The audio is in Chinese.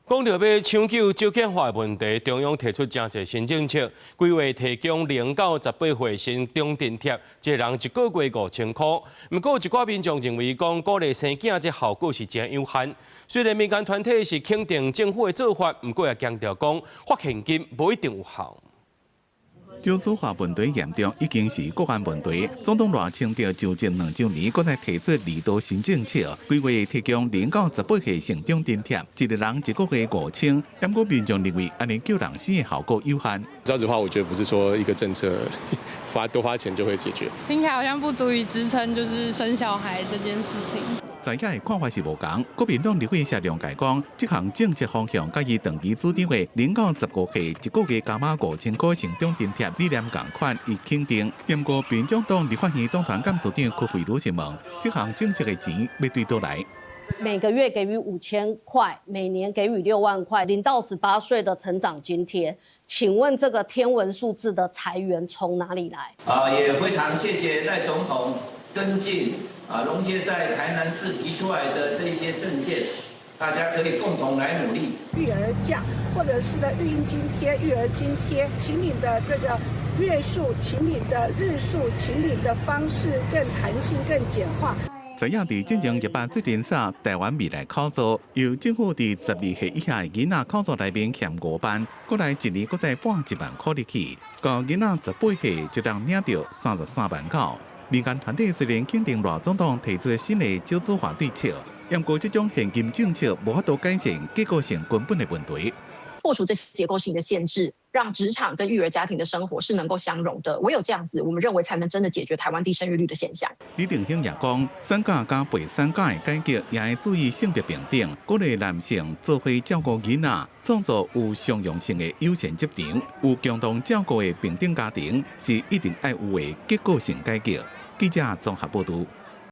講到要搶救少子化問題，中央提出真濟新政策，規劃提供0到18歲生中津貼，一人1個月5000塊。不過，有一寡民眾認為講鼓勵生囝這效果是真有限。雖然民間團體是肯定政府的做法，不過也強調講發現金不一定有效。少子化問題嚴重，已經是國安問題。總統賴清德就職2週年，閣來提出2道新政策，規劃提供0到18歲生中津貼，一個人1個月5000。不過民眾認為，安尼救人生的效果有限。少子化，我覺得不是說一個政策多花錢就會解決。聽起來好像不足以支撐，就是生小孩這件事情。在野的看法是無同，國民黨立委謝龍介講，這項政策方向甲伊長期主張的0到15歲1個月加碼5000塊生中津貼理念同款，伊肯定。不過，民眾黨立法院黨團幹事長柯惠如詢問，這項政策的錢要對倒來？每個月給予5000塊，每年給予6萬塊，0到18歲的成長津貼。請問這個天文數字的財源從哪裡來？也非常謝謝賴總統跟進龍捷在台南市提出來的這些政見，大家可以共同來努力。育兒假或者是的育嬰津貼、育兒津貼，請領的這個月數、請領的日數、請領的方式更彈性、更簡化。在野佇進行100這連賽台灣未來考組，由政府佇12歲以下囡仔考組內面欠5班，過來1年再撥1萬塊入去，到囡仔18歲就當領到33萬9。民間團體雖然肯定賴總統提出新的少子化對策，不過這種現金政策無法度改善結構性根本的問題。破除這些結構性的限制，讓職場跟育兒家庭的生活是能夠相容的。唯有這樣子，我們認為才能真的解決台灣低生育率的現象。李定興也講，產假加陪產假的改革也會注意性別平等，鼓勵男性做伙照顧囡仔，創造有相容性的優先職場，有共同照顧的平等家庭，是一定要有的結構性改革。記者綜合報道。